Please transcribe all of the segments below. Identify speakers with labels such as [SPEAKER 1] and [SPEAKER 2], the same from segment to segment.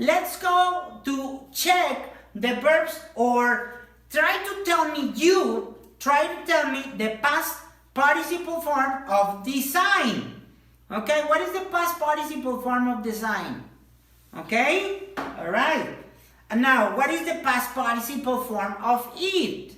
[SPEAKER 1] let's go to check the verbs, or try to tell me the past participle form of design. Okay, what is the past participle form of design? Okay, all right. And now, what is the past participle form of eat?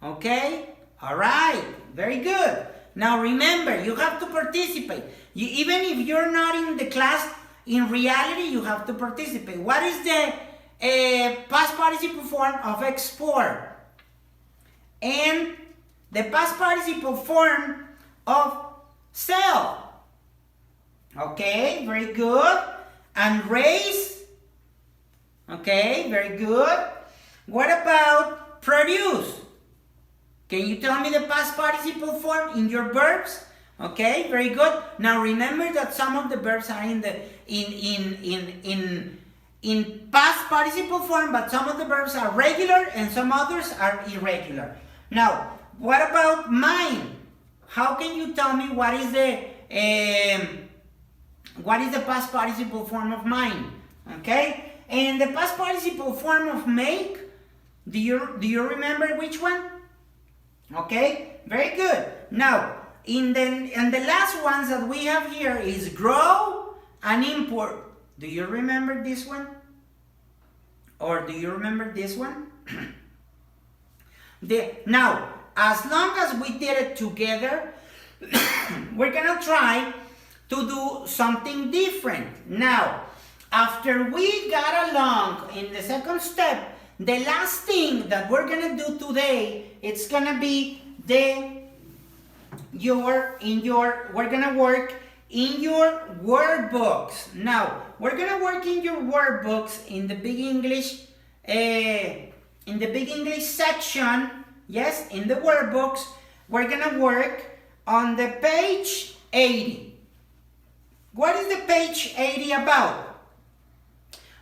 [SPEAKER 1] Okay, all right, very good. Now remember, you have to participate. Even if you're not in the class, in reality, you have to participate. What is the past participle form of export? And the past participle form of sell. Okay, very good. And raise. Okay, very good. What about produce? Can you tell me the past participle form in your verbs? Okay, very good. Now remember that some of the verbs are in past participle form, but some of the verbs are regular and some others are irregular. Now, what about mine? How can you tell me what is the past participle form of mine? Okay, and the past participle form of make. Do you remember which one? Okay, very good. Now, in the last ones that we have here is grow and import. Do you remember this one? Or do you remember this one? Now, as long as we did it together, we're gonna try to do something different. Now, after we got along in the second step, the last thing that we're gonna do today, it's gonna be we're gonna work in your workbooks. Now, we're gonna work in your workbooks in the Big English, section. Yes, in the workbooks, we're gonna work on the page 80. What is the page 80 about?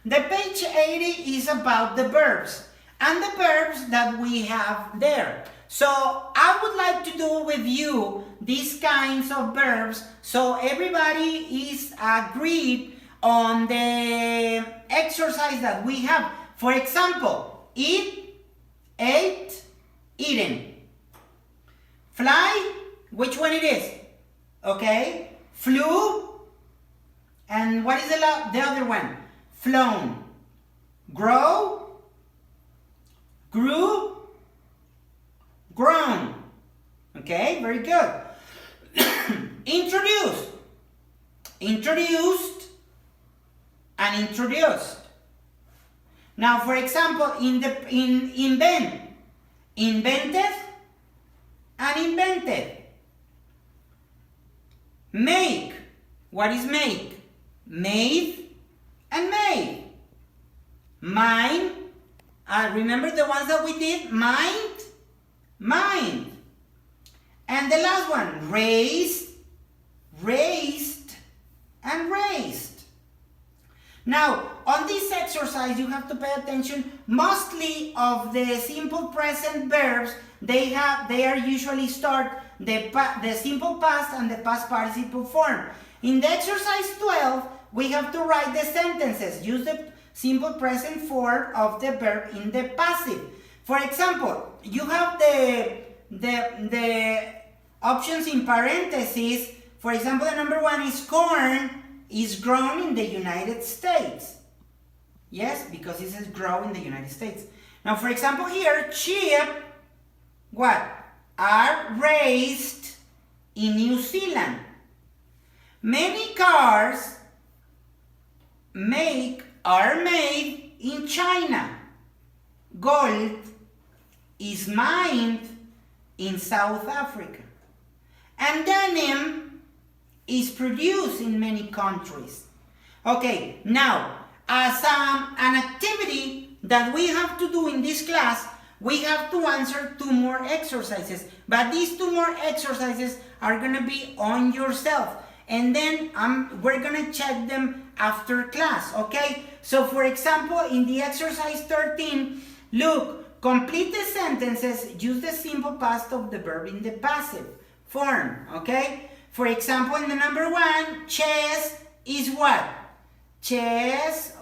[SPEAKER 1] The page 80 is about the verbs and the verbs that we have there. So I would like to do with you these kinds of verbs so everybody is agreed on the exercise that we have. For example, eat, ate, eaten. Fly, which one it is? Okay, flew, and what is the other one? Flown. Grow, grew, grown. Okay, very good. Introduce, introduced, and introduced. Now, for example, invent, invented, and invented. Make, what is make? Made and made. Mind, remember the ones that we did? Mind, mind. And the last one, raised, raised, and raised. Now, on this exercise, you have to pay attention. Mostly of the simple present verbs, they are usually start the simple past and the past participle form. In the exercise 12, we have to write the sentences. Use the simple present form of the verb in the passive. For example, you have the options in parentheses. For example, the number one is corn is grown in the United States. Yes, because it says grow in the United States. Now, for example, here, sheep, what? Are raised in New Zealand. Many cars are made in China. Gold is mined in South Africa. And denim is produced in many countries. Okay, now, as an activity that we have to do in this class, we have to answer 2 more exercises. But these 2 more exercises are going to be on yourself. And then we're going to check them after class, okay? So, for example, in the exercise 13, look, complete the sentences, use the simple past of the verb in the passive form, okay? For example, in the number 1, chess is what? chess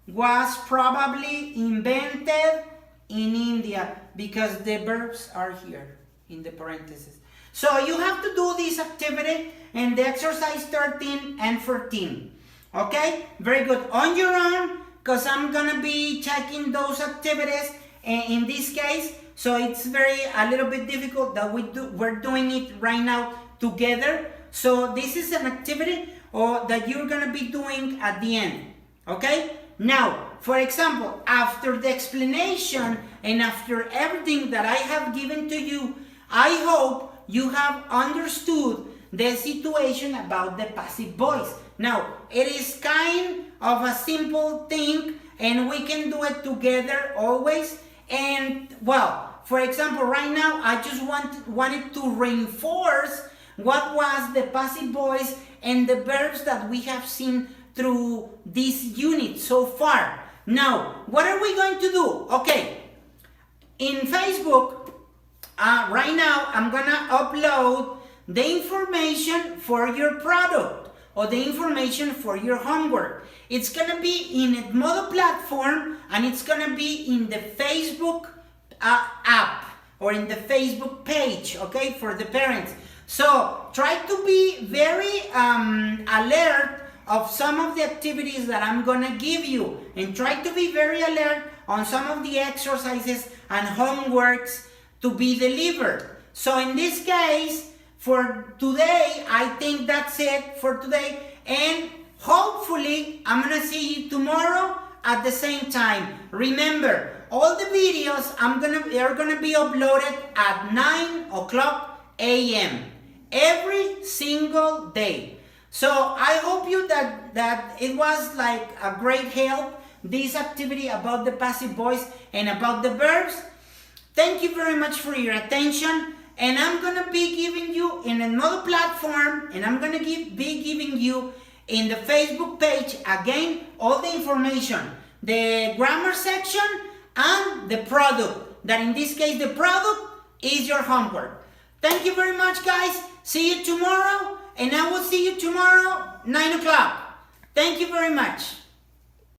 [SPEAKER 1] was probably invented in India, because the verbs are here in the parentheses. So you have to do this activity and the exercise 13 and 14. Okay, very good. On your own, because I'm gonna be checking those activities in this case, so it's a little bit difficult that we're doing it right now together. So this is an activity that you're gonna be doing at the end. Okay, now for example, after the explanation and after everything that I have given to you, I hope you have understood the situation about the passive voice. Now, it is kind of a simple thing, and we can do it together always. And well, for example, right now I just wanted to reinforce what was the passive voice and the verbs that we have seen through this unit so far. Now, what are we going to do? Okay, in Facebook, right now I'm gonna upload the information for your product or the information for your homework. It's gonna be in Edmodo platform, and it's gonna be in the Facebook app or in the Facebook page, okay, for the parents. So try to be very alert of some of the activities that I'm gonna give you, and try to be very alert on some of the exercises and homeworks to be delivered. So in this case, for today, I think that's it for today, and hopefully I'm gonna see you tomorrow at the same time. Remember, all the videos are gonna be uploaded at 9 o'clock a.m. every single day. So I hope you that it was like a great help, this activity about the passive voice and about the verbs. Thank you very much for your attention, and I'm gonna be giving you in another platform, and I'm gonna be giving you in the Facebook page again all the information, the grammar section and the product, that in this case the product is your homework. Thank you very much, guys. See you tomorrow, and I will see you tomorrow 9 o'clock. Thank you very much.